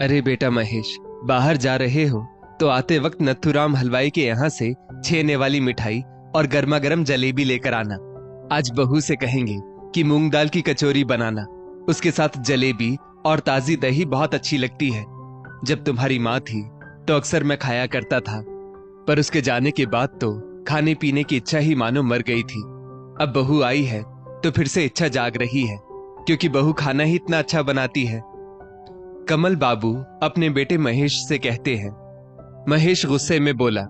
अरे बेटा महेश, बाहर जा रहे हो तो आते वक्त नथुराम हलवाई के यहाँ से छेने वाली मिठाई और गर्मा गर्म जलेबी लेकर आना। आज बहू से कहेंगे कि मूंग दाल की कचौरी बनाना, उसके साथ जलेबी और ताजी दही बहुत अच्छी लगती है। जब तुम्हारी माँ थी तो अक्सर मैं खाया करता था, पर उसके जाने के बाद तो खाने पीने की इच्छा ही मानो मर गई थी। अब बहू आई है तो फिर से इच्छा जाग रही है, क्योंकि बहू खाना ही इतना अच्छा बनाती है। कमल बाबू अपने बेटे महेश से कहते हैं। महेश गुस्से में बोला,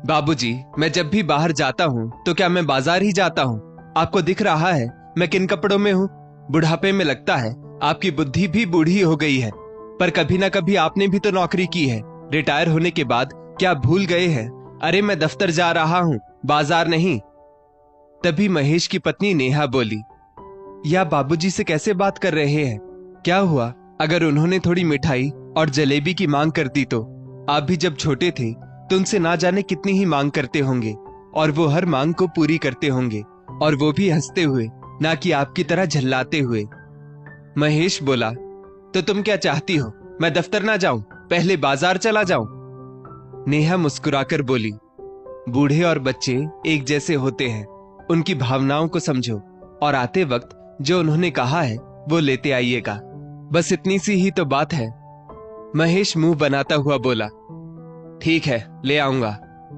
बाबूजी, मैं जब भी बाहर जाता हूँ तो क्या मैं बाजार ही जाता हूँ? आपको दिख रहा है मैं किन कपड़ों में हूँ? बुढ़ापे में लगता है आपकी बुद्धि भी बूढ़ी हो गई है, पर कभी ना कभी आपने भी तो नौकरी की है। रिटायर होने के बाद क्या भूल गए हैं? अरे मैं दफ्तर जा रहा हूँ, बाजार नहीं। तभी महेश की पत्नी नेहा बोली, या बाबूजी से कैसे बात कर रहे हैं? क्या हुआ अगर उन्होंने थोड़ी मिठाई और जलेबी की मांग कर दी तो? आप भी जब छोटे थे तो उनसे ना जाने कितनी ही मांग करते होंगे, और वो हर मांग को पूरी करते होंगे, और वो भी हंसते हुए, ना कि आपकी तरह झल्लाते हुए। महेश बोला, तो तुम क्या चाहती हो, मैं दफ्तर ना जाऊं, पहले बाजार चला जाऊं? नेहा मुस्कुराकर बोली, बूढ़े और बच्चे एक जैसे होते हैं, उनकी भावनाओं को समझो, और आते वक्त जो उन्होंने कहा है वो लेते आइएगा। बस इतनी सी ही तो बात है। महेश मुंह बनाता हुआ बोला, ठीक है, ले आऊंगा।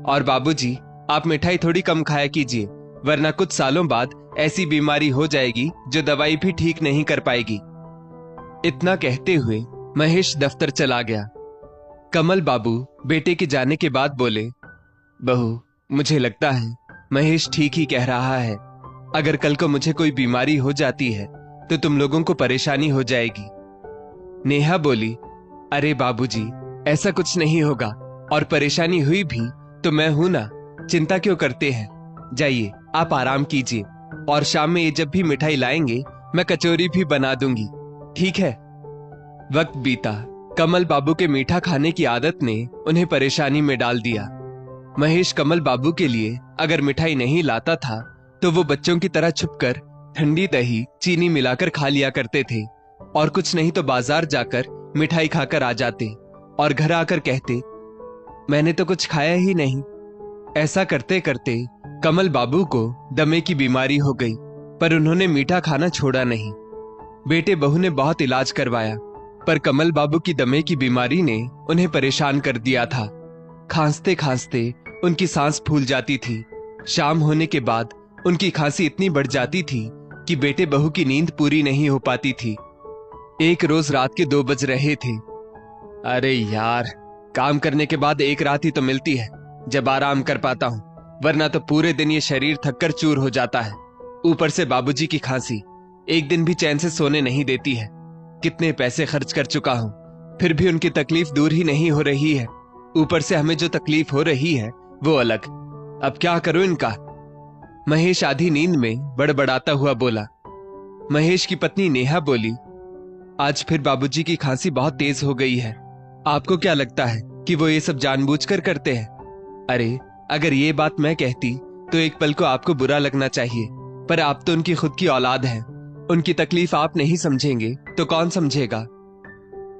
और बाबूजी, आप मिठाई थोड़ी कम खाया कीजिए, वरना कुछ सालों बाद ऐसी बीमारी हो जाएगी जो दवाई भी ठीक नहीं कर पाएगी। इतना कहते हुए महेश दफ्तर चला गया। कमल बाबू बेटे के जाने के बाद बोले, बहू, मुझे लगता है महेश ठीक ही कह रहा है। अगर कल को मुझे कोई बीमारी हो जाती है तो तुम लोगों को परेशानी हो जाएगी। नेहा बोली, अरे बाबूजी, ऐसा कुछ नहीं होगा, और परेशानी हुई भी तो मैं हूं ना, चिंता क्यों करते हैं? जाइए, आप आराम कीजिए, और शाम में ये जब भी मिठाई लाएंगे मैं कचौरी भी बना दूंगी, ठीक है? वक्त बीता। कमल बाबू के मीठा खाने की आदत ने उन्हें परेशानी में डाल दिया। महेश कमल बाबू के लिए अगर मिठाई नहीं लाता था तो वो बच्चों की तरह छुपकर ठंडी दही चीनी मिलाकर खा लिया करते थे, और कुछ नहीं तो बाजार जाकर मिठाई खाकर आ जाते, और घर आकर कहते, मैंने तो कुछ खाया ही नहीं। ऐसा करते करते कमल बाबू को दमे की बीमारी हो गई, पर उन्होंने मीठा खाना छोड़ा नहीं। बेटे बहू ने बहुत इलाज करवाया, पर कमल बाबू की दमे की बीमारी ने उन्हें परेशान कर दिया था। खांसते खांसते उनकी सांस फूल जाती थी। शाम होने के बाद उनकी खांसी इतनी बढ़ जाती थी कि बेटे बहू की नींद पूरी नहीं हो पाती थी। एक रोज रात के 2 बज रहे थे। अरे यार, काम करने के बाद एक रात ही तो मिलती है जब आराम कर पाता हूँ, वरना तो पूरे दिन ये शरीर थककर चूर हो जाता है। ऊपर से बाबूजी की खांसी एक दिन भी चैन से सोने नहीं देती है। कितने पैसे खर्च कर चुका हूँ, फिर भी उनकी तकलीफ दूर ही नहीं हो रही है। ऊपर से हमें जो तकलीफ हो रही है वो अलग। अब क्या करूं इनका? महेश आधी नींद में बड़बड़ाता हुआ बोला। महेश की पत्नी नेहा बोली, आज फिर बाबूजी की खांसी बहुत तेज हो गई है। आपको क्या लगता है कि वो ये सब जानबूझकर करते हैं? अरे, अगर ये बात मैं कहती तो एक पल को आपको बुरा लगना चाहिए, पर आप तो उनकी खुद की औलाद हैं। उनकी तकलीफ आप नहीं समझेंगे तो कौन समझेगा?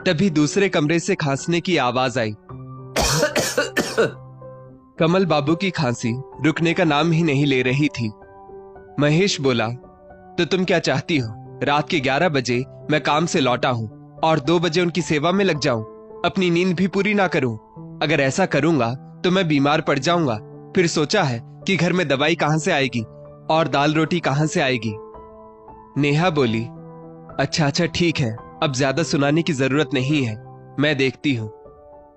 तभी दूसरे कमरे से खांसने की आवाज आई। कमल बाबू की खांसी रुकने का नाम ही नहीं ले रही थी। महेश बोला, तो तुम क्या चाहती हो? रात के 11 बजे मैं काम से लौटा हूं और 2 बजे उनकी सेवा में लग जाऊं, अपनी नींद भी पूरी ना करूं? अगर ऐसा करूंगा तो मैं बीमार पड़ जाऊंगा। फिर सोचा है कि घर में दवाई कहां से आएगी और दाल रोटी कहां से आएगी? नेहा बोली, अच्छा अच्छा ठीक है, अब ज्यादा सुनाने की जरूरत नहीं है, मैं देखती हूं।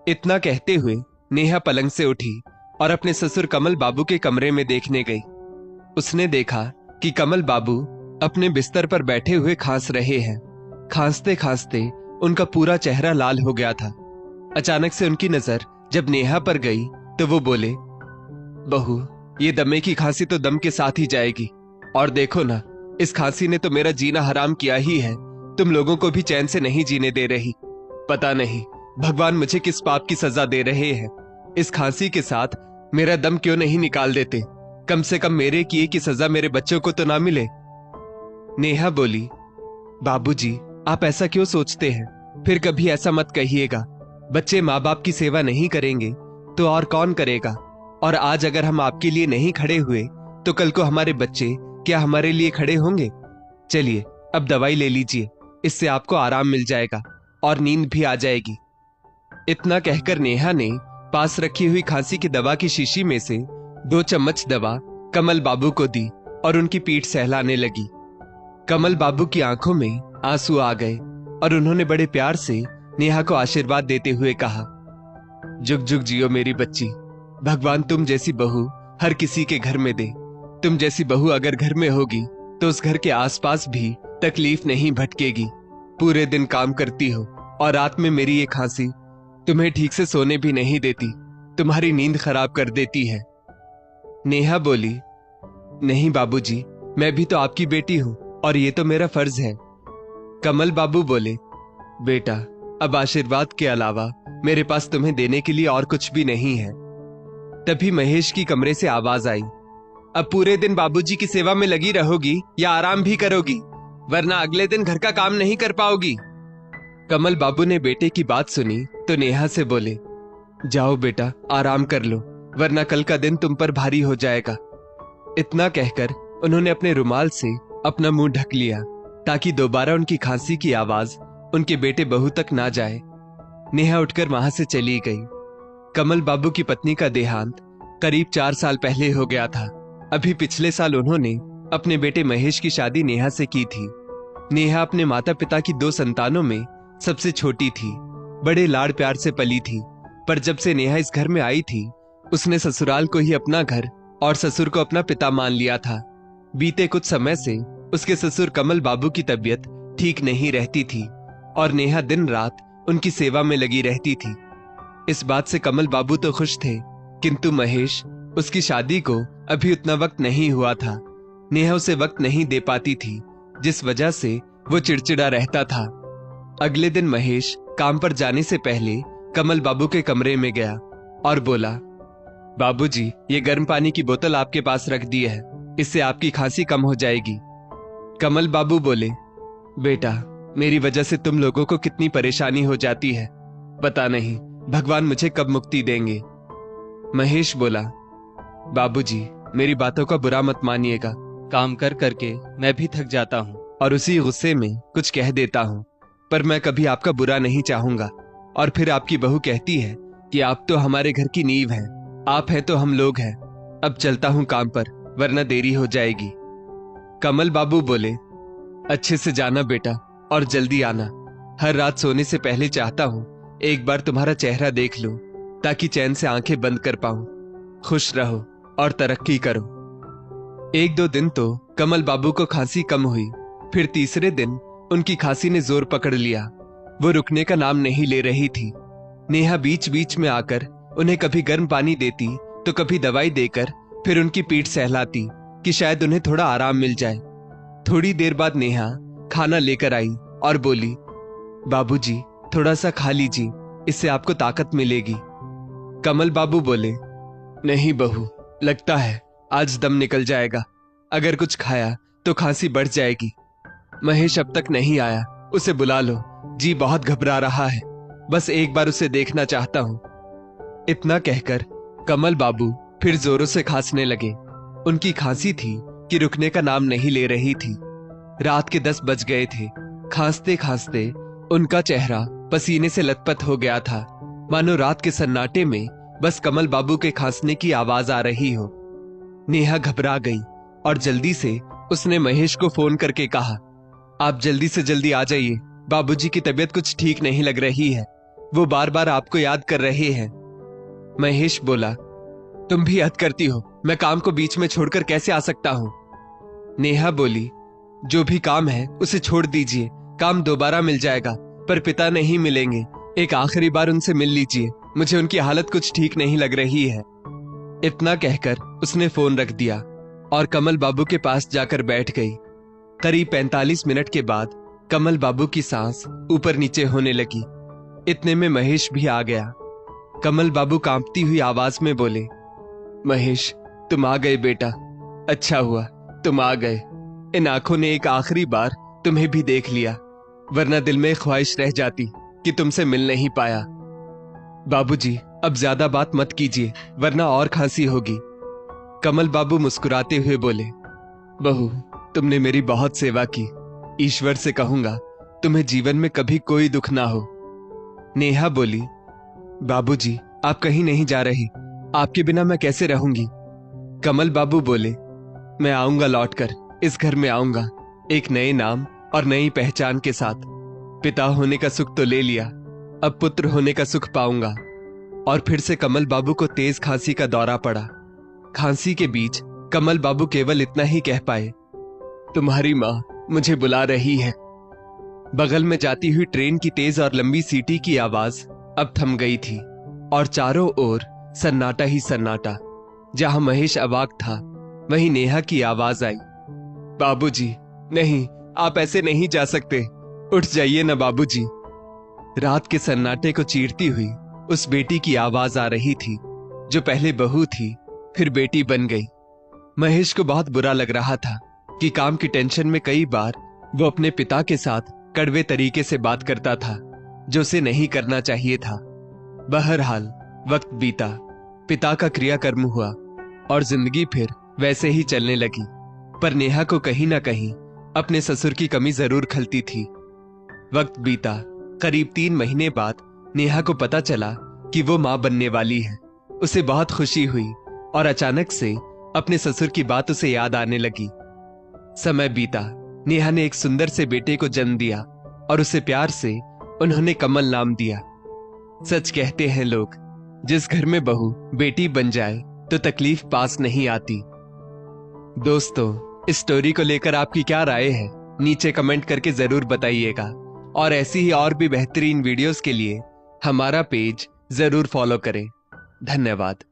इतना कहते हुए नेहा पलंग से उठी और अपने ससुर कमल बाबू के कमरे में देखने गई। उसने देखा कि कमल बाबू अपने बिस्तर पर बैठे हुए खांस रहे हैं। खांसते खांसते उनका पूरा चेहरा लाल हो गया था। अचानक से उनकी नजर जब नेहा पर गई तो वो बोले, बहू, ये दमे की खांसी तो दम के साथ ही जाएगी, और देखो ना, इस खांसी ने तो मेरा जीना हराम किया ही है। तुम लोगों को भी चैन से नहीं जीने दे रही। पता नहीं भगवान मुझे किस पाप की सजा दे रहे हैं। इस खांसी के साथ मेरा दम क्यों नहीं निकाल देते? कम से कम मेरे किए की सजा मेरे बच्चों को तो ना मिले। नेहा बोली, बाबूजी, आप ऐसा क्यों सोचते हैं? फिर कभी ऐसा मत कहिएगा। बच्चे माँ बाप की सेवा नहीं करेंगे तो और कौन करेगा? और आज अगर हम आपके लिए नहीं खड़े हुए तो कल को हमारे बच्चे क्या हमारे लिए खड़े होंगे? चलिए अब दवाई ले लीजिए, इससे आपको आराम मिल जाएगा और नींद भी आ जाएगी। इतना कहकर नेहा ने पास रखी हुई खांसी की दवा की शीशी में से 2 चम्मच दवा कमल बाबू को दी और उनकी पीठ सहलाने लगी। कमल बाबू की आंखों में आंसू आ गए और उन्होंने बड़े प्यार से नेहा को आशीर्वाद देते हुए कहा, जुग जुग जियो मेरी बच्ची। भगवान तुम जैसी बहू हर किसी के घर में दे। तुम जैसी बहू अगर घर में होगी तो उस घर के आसपास भी तकलीफ नहीं भटकेगी। पूरे दिन काम करती हो और रात में मेरी ये खांसी तुम्हें ठीक से सोने भी नहीं देती, तुम्हारी नींद खराब कर देती है। नेहा बोली, नहीं बाबूजी, मैं भी तो आपकी बेटी हूं और ये तो मेरा फर्ज है। कमल बाबू बोले, बेटा अब आशीर्वाद के अलावा मेरे पास तुम्हें देने के लिए और कुछ भी नहीं है। तभी महेश की कमरे से आवाज आई, अब पूरे दिन बाबूजी की सेवा में लगी रहोगी या आराम भी करोगी, वरना अगले दिन घर का काम नहीं कर पाओगी। कमल बाबू ने बेटे की बात सुनी तो नेहा से बोले, जाओ बेटा आराम कर लो, वरना कल का दिन तुम पर भारी हो जाएगा। इतना कहकर उन्होंने अपने रुमाल से अपना मुंह ढक लिया ताकि दोबारा उनकी खांसी की आवाज उनके बेटे बहू तक ना जाए। नेहा उठकर वहां से चली गई। कमल बाबू की पत्नी का देहांत करीब 4 साल पहले हो गया था। अभी पिछले साल उन्होंने अपने बेटे महेश की शादी नेहा से की थी। नेहा अपने माता पिता की 2 संतानों में सबसे छोटी थी, बड़े लाड़ प्यार से पली थी। पर जब से नेहा इस घर में आई थी, उसने ससुराल को ही अपना घर और ससुर को अपना पिता मान लिया था। बीते कुछ समय से उसके ससुर कमल बाबू की तबीयत ठीक नहीं रहती थी और नेहा दिन रात उनकी सेवा में लगी रहती थी। इस बात से कमल बाबू तो खुश थे, किंतु महेश, उसकी शादी को अभी उतना वक्त नहीं हुआ था। नेहा उसे वक्त नहीं दे पाती थी, जिस वजह से वो चिड़चिड़ा रहता था। अगले दिन महेश काम पर जाने से पहले कमल बाबू के कमरे में गया और बोला, बाबूजी, ये गर्म पानी की बोतल आपके पास रख दी है, इससे आपकी खांसी कम हो जाएगी। कमल बाबू बोले, बेटा मेरी वजह से तुम लोगों को कितनी परेशानी हो जाती है, पता नहीं भगवान मुझे कब मुक्ति देंगे। महेश बोला, बाबूजी मेरी बातों का बुरा मत मानिएगा, काम कर करके मैं भी थक जाता हूँ और उसी गुस्से में कुछ कह देता हूँ, पर मैं कभी आपका बुरा नहीं चाहूंगा। और फिर आपकी बहू कहती है कि आप तो हमारे घर की नींव हैं, आप हैं तो हम लोग हैं। अब चलता हूँ काम पर, वरना देरी हो जाएगी। कमल बाबू बोले, अच्छे से जाना बेटा और जल्दी आना। हर रात सोने से पहले चाहता हूँ एक बार तुम्हारा चेहरा देख लूं, ताकि चैन से आंखें बंद कर पाऊं। खुश रहो और तरक्की करो। 1-2 दिन तो कमल बाबू को खांसी कम हुई, फिर तीसरे दिन उनकी खांसी ने जोर पकड़ लिया। वो रुकने का नाम नहीं ले रही थी। नेहा बीच बीच में आकर उन्हें कभी गर्म पानी देती तो कभी दवाई देकर फिर उनकी पीठ सहलाती कि शायद उन्हें थोड़ा आराम मिल जाए। थोड़ी देर बाद नेहा खाना लेकर आई और बोली, बाबूजी थोड़ा सा खा लीजिए, इससे आपको ताकत मिलेगी। कमल बाबू बोले, नहीं बहू, लगता है आज दम निकल जाएगा, अगर कुछ खाया तो खांसी बढ़ जाएगी। महेश अब तक नहीं आया, उसे बुला लो, जी बहुत घबरा रहा है, बस एक बार उसे देखना चाहता हूं। इतना कहकर कमल बाबू फिर जोरों से खांसने लगे। उनकी खांसी थी कि रुकने का नाम नहीं ले रही थी। रात के 10 बज गए थे। खांसते खांसते उनका चेहरा पसीने से लथपथ हो गया था, मानो रात के सन्नाटे में बस कमल बाबू के खांसने की आवाज आ रही हो। नेहा घबरा गई और जल्दी से उसने महेश को फोन करके कहा, आप जल्दी से जल्दी आ जाइए, बाबूजी की तबीयत कुछ ठीक नहीं लग रही है, वो बार बार आपको याद कर रहे हैं। महेश बोला, तुम भी हद करती हो, मैं काम को बीच में छोड़कर कैसे आ सकता हूं। नेहा बोली, जो भी काम है उसे छोड़ दीजिए, काम दोबारा मिल जाएगा, पर पिता नहीं मिलेंगे, एक आखिरी बार उनसे मिल लीजिए, मुझे उनकी हालत कुछ ठीक नहीं लग रही है। इतना कहकर उसने फोन रख दिया और कमल बाबू के पास जाकर बैठ गई। करीब 45 मिनट के बाद कमल बाबू की सांस ऊपर नीचे होने लगी। इतने में महेश भी आ गया। कमल बाबू कांपती हुई आवाज में बोले, महेश तुम आ गए बेटा, अच्छा हुआ तुम आ गए। इन आंखों ने एक आखिरी बार तुम्हें भी देख लिया, वरना दिल में ख्वाहिश रह जाती कि तुमसे मिल नहीं पाया। बाबूजी, अब ज्यादा बात मत कीजिए वरना और खांसी होगी। कमल बाबू मुस्कुराते हुए बोले, बहू, तुमने मेरी बहुत सेवा की। ईश्वर से कहूंगा तुम्हें जीवन में कभी कोई दुख ना हो। नेहा बोली, बाबूजी, आप कहीं नहीं जा रहे, आपके बिना मैं कैसे रहूंगी। कमल बाबू बोले, मैं आऊंगा लौटकर, इस घर में आऊंगा, एक नए नाम और नई पहचान के साथ। पिता होने का सुख तो ले लिया, अब पुत्र होने का सुख पाऊंगा। और फिर से कमल बाबू को तेज खांसी का दौरा पड़ा। खांसी के बीच कमल बाबू केवल इतना ही कह पाए, तुम्हारी मां मुझे बुला रही है। बगल में जाती हुई ट्रेन की तेज और लंबी सीटी की आवाज अब थम गई थी और चारों ओर सन्नाटा ही सन्नाटा। जहां महेश अवाक था वहीं नेहा की आवाज आई, बाबूजी, नहीं, आप ऐसे नहीं जा सकते, उठ जाइए ना बाबूजी। रात के सन्नाटे को चीरती हुई उस बेटी की आवाज आ रही थी जो पहले बहू थी फिर बेटी बन गई। महेश को बहुत बुरा लग रहा था कि काम की टेंशन में कई बार वो अपने पिता के साथ कड़वे तरीके से बात करता था जो उसे नहीं करना चाहिए था। बहरहाल वक्त बीता, पिता का क्रियाकर्म हुआ और जिंदगी फिर वैसे ही चलने लगी। पर नेहा को कहीं ना कहीं अपने ससुर की कमी जरूर खलती थी। वक्त बीता, करीब 3 महीने बाद नेहा को पता चला कि वो मां बनने वाली है। उसे बहुत खुशी हुई और अचानक से अपने ससुर की बात उसे याद आने लगी। समय बीता, नेहा ने एक सुंदर से बेटे को जन्म दिया और उसे प्यार से उन्होंने कमल नाम दिया। सच कहते हैं लोग, जिस घर में बहू बेटी बन जाए तो तकलीफ पास नहीं आती। दोस्तों, इस स्टोरी को लेकर आपकी क्या राय है, नीचे कमेंट करके जरूर बताइएगा। और ऐसी ही और भी बेहतरीन वीडियोस के लिए हमारा पेज जरूर फॉलो करें। धन्यवाद।